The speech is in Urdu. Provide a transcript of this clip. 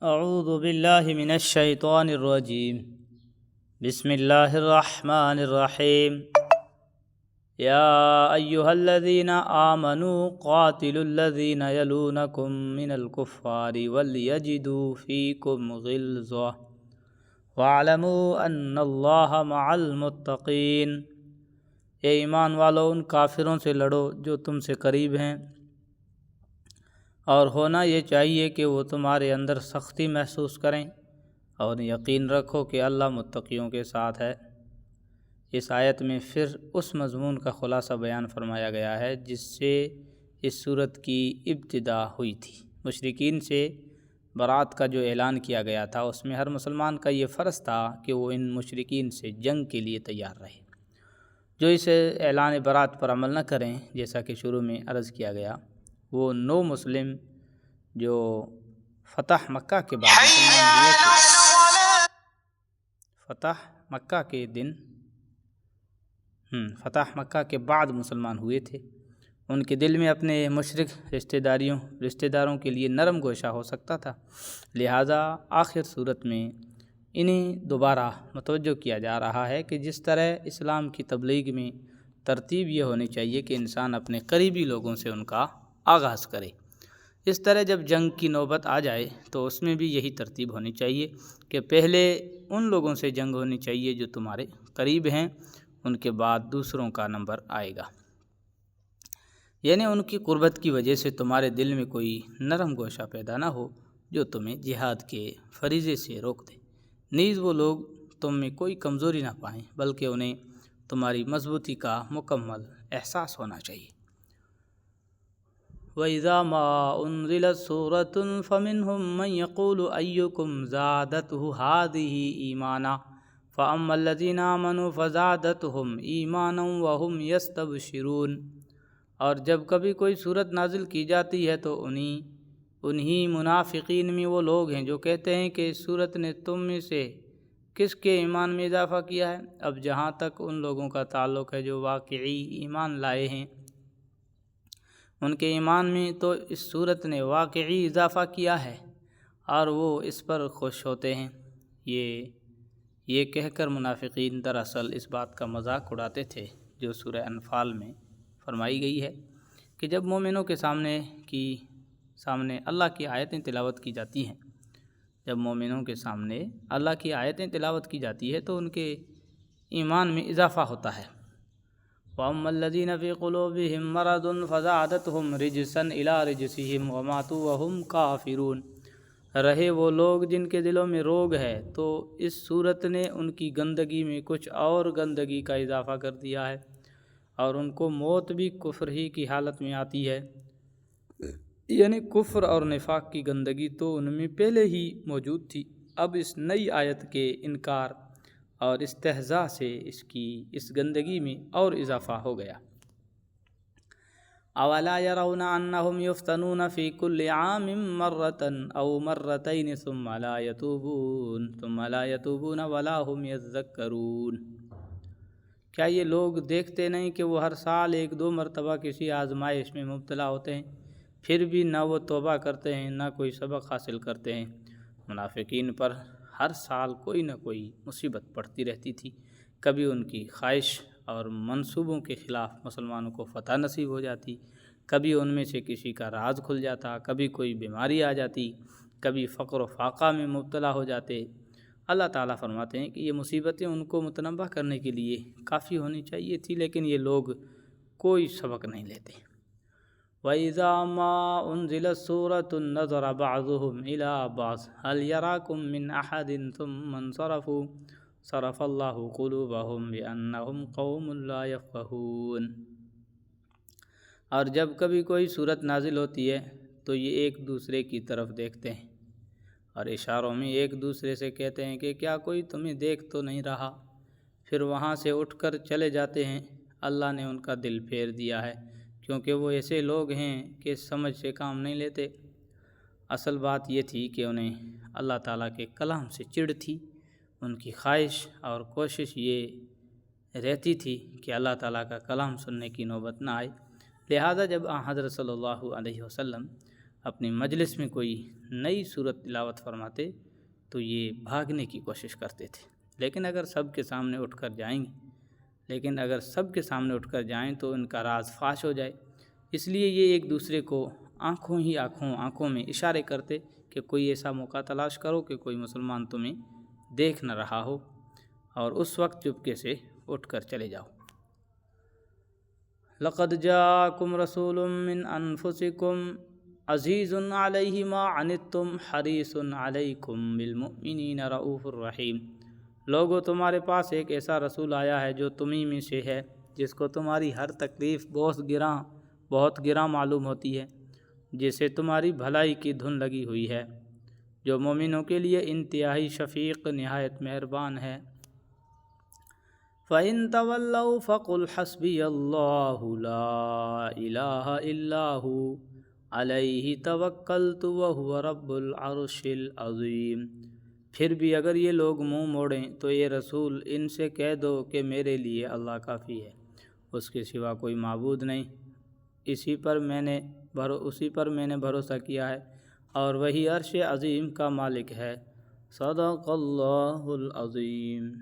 اعوذ باللہ من الشیطان الرجیم بسم اللہ الرحمن الرحیم یا ایہا الذین آمنوا قاتلوا الذین یلونکم من الکفار ولیجدوا فیکم غلظہ واعلموا ان اللہ مع المتقین۔ اے ایمان والو، ان کافروں سے لڑو جو تم سے قریب ہیں، اور ہونا یہ چاہیے کہ وہ تمہارے اندر سختی محسوس کریں، اور یقین رکھو کہ اللہ متقیوں کے ساتھ ہے۔ اس آیت میں پھر اس مضمون کا خلاصہ بیان فرمایا گیا ہے جس سے اس سورت کی ابتدا ہوئی تھی۔ مشرکین سے برات کا جو اعلان کیا گیا تھا، اس میں ہر مسلمان کا یہ فرض تھا کہ وہ ان مشرکین سے جنگ کے لیے تیار رہے۔ جو اس اعلان برات پر عمل نہ کریں، جیسا کہ شروع میں عرض کیا گیا، وہ نو مسلم جو فتح مکہ کے بعد مسلمان ہوئے تھے، فتح مکہ کے بعد مسلمان ہوئے تھے، ان کے دل میں اپنے مشرک رشتہ داروں کے لیے نرم گوشہ ہو سکتا تھا، لہٰذا آخر صورت میں انہیں دوبارہ متوجہ کیا جا رہا ہے کہ جس طرح اسلام کی تبلیغ میں ترتیب یہ ہونی چاہیے کہ انسان اپنے قریبی لوگوں سے ان کا آغاز کرے، اس طرح جب جنگ کی نوبت آ جائے تو اس میں بھی یہی ترتیب ہونی چاہیے کہ پہلے ان لوگوں سے جنگ ہونی چاہیے جو تمہارے قریب ہیں، ان کے بعد دوسروں کا نمبر آئے گا، یعنی ان کی قربت کی وجہ سے تمہارے دل میں کوئی نرم گوشہ پیدا نہ ہو جو تمہیں جہاد کے فریضے سے روک دے، نیز وہ لوگ تم میں کوئی کمزوری نہ پائیں بلکہ انہیں تمہاری مضبوطی کا مکمل احساس ہونا چاہیے۔ وَإِذَا مَا أُنزِلَتْ سُورَةٌ فَمِنْهُم مَّن يَقُولُ أَيُّكُمْ زَادَتْهُ هَٰذِهِ إِيمَانًا فَأَمَّا الَّذِينَ آمَنُوا فَزَادَتْهُمْ إِيمَانًا وَهُمْ يَسْتَبْشِرُونَ۔ اور جب کبھی کوئی صورت نازل کی جاتی ہے تو انہی منافقین میں وہ لوگ ہیں جو کہتے ہیں کہ اس صورت نے تم میں سے کس کے ایمان میں اضافہ کیا ہے۔ اب جہاں تک ان لوگوں کا تعلق ہے جو واقعی ایمان لائے ہیں، ان کے ایمان میں تو اس صورت نے واقعی اضافہ کیا ہے اور وہ اس پر خوش ہوتے ہیں۔ یہ کہہ کر منافقین دراصل اس بات کا مذاق اڑاتے تھے جو سورہ انفال میں فرمائی گئی ہے کہ جب مومنوں کے سامنے اللہ کی آیتیں تلاوت کی جاتی ہیں، جب مومنوں کے سامنے اللہ کی آیتیں تلاوت کی جاتی ہے تو ان کے ایمان میں اضافہ ہوتا ہے۔ وَأَمَّا الَّذِينَ فِي قُلُوبِهِم مَّرَضٌ فَزَادَتْهُمْ رِجْسًا إِلَىٰ رِجْسِهِمْ وَمَاتُوا وَهُمْ كَافِرُونَ۔ رہے وہ لوگ جن کے دلوں میں روگ ہے تو اس صورت نے ان کی گندگی میں کچھ اور گندگی کا اضافہ کر دیا ہے، اور ان کو موت بھی کفر ہی کی حالت میں آتی ہے، یعنی کفر اور نفاق کی گندگی تو ان میں پہلے ہی موجود تھی، اب اس نئی آیت کے انکار اور استہزاء سے اس گندگی میں اور اضافہ ہو گیا۔ أَوَلَا يَرَوْنَ أَنَّهُمْ يُفْتَنُونَ فِي كُلِّ عَامٍ مَّرَّةً أَوْ مَرَّتَيْنِ ثُمَّ لَا يَتُوبُونَ وَلَا هُمْ يَذَّكَّرُونَ۔ کیا یہ لوگ دیکھتے نہیں کہ وہ ہر سال 1-2 مرتبہ کسی آزمائش میں مبتلا ہوتے ہیں، پھر بھی نہ وہ توبہ کرتے ہیں نہ کوئی سبق حاصل کرتے ہیں۔ منافقین پر ہر سال کوئی نہ کوئی مصیبت پڑتی رہتی تھی، کبھی ان کی خواہش اور منصوبوں کے خلاف مسلمانوں کو فتح نصیب ہو جاتی، کبھی ان میں سے کسی کا راز کھل جاتا، کبھی کوئی بیماری آ جاتی، کبھی فقر و فاقہ میں مبتلا ہو جاتے۔ اللہ تعالیٰ فرماتے ہیں کہ یہ مصیبتیں ان کو متنبہ کرنے کے لیے کافی ہونی چاہیے تھی، لیکن یہ لوگ کوئی سبق نہیں لیتے۔ وَإِذَا مَا أُنزِلَتْ سُورَةٌ نَظَرَ بَعْضُهُمْ إِلَىٰ بَعْضٍ هَلْ يَرَاكُم مِّنْ أَحَدٍ ثُمَّ انصَرَفُوا صَرَفَ اللَّهُ قُلُوبَهُم بِأَنَّهُمْ قَوْمٌ لَّا يَفْقَهُونَ۔ اور جب کبھی کوئی صورت نازل ہوتی ہے تو یہ ایک دوسرے کی طرف دیکھتے ہیں اور اشاروں میں ایک دوسرے سے کہتے ہیں کہ کیا کوئی تمہیں دیکھ تو نہیں رہا، پھر وہاں سے اٹھ کر چلے جاتے ہیں۔ اللہ نے ان کا دل پھیر دیا ہے کیونکہ وہ ایسے لوگ ہیں کہ سمجھ سے کام نہیں لیتے۔ اصل بات یہ تھی کہ انہیں اللہ تعالیٰ کے کلام سے چڑ تھی، ان کی خواہش اور کوشش یہ رہتی تھی کہ اللہ تعالیٰ کا کلام سننے کی نوبت نہ آئے، لہٰذا جب حضرت صلی اللہ علیہ وسلم اپنی مجلس میں کوئی نئی صورت تلاوت فرماتے تو یہ بھاگنے کی کوشش کرتے تھے، لیکن اگر سب کے سامنے اٹھ کر جائیں تو ان کا راز فاش ہو جائے، اس لیے یہ ایک دوسرے کو آنکھوں میں اشارے کرتے کہ کوئی ایسا موقع تلاش کرو کہ کوئی مسلمان تمہیں دیکھ نہ رہا ہو، اور اس وقت چپکے سے اٹھ کر چلے جاؤ۔ لقد جاءکم رسول من انفسکم عزیز علیہ ما عنتم حریص علیکم بالمؤمنین رؤوف الرحیم۔ لوگو، تمہارے پاس ایک ایسا رسول آیا ہے جو تمہیں میں سے ہے، جس کو تمہاری ہر تکلیف بہت گراں معلوم ہوتی ہے، جسے تمہاری بھلائی کی دھن لگی ہوئی ہے، جو مومنوں کے لیے انتہائی شفیق نہایت مہربان ہے۔ فَإِن تَوَلَّوْا فَقُلْ حَسْبِيَ اللَّهُ لَا إِلَٰهَ إِلَّا هُوَ عَلَيْهِ تَوَكَّلْتُ وَهُوَ رَبُّ الْعَرْشِ الْعَظِيمِ۔ پھر بھی اگر یہ لوگ منہ موڑیں تو یہ رسول ان سے کہہ دو کہ میرے لیے اللہ کافی ہے، اس کے سوا کوئی معبود نہیں، اسی پر میں نے بھروسہ کیا ہے، اور وہی عرش عظیم کا مالک ہے۔ صدق اللہ العظیم۔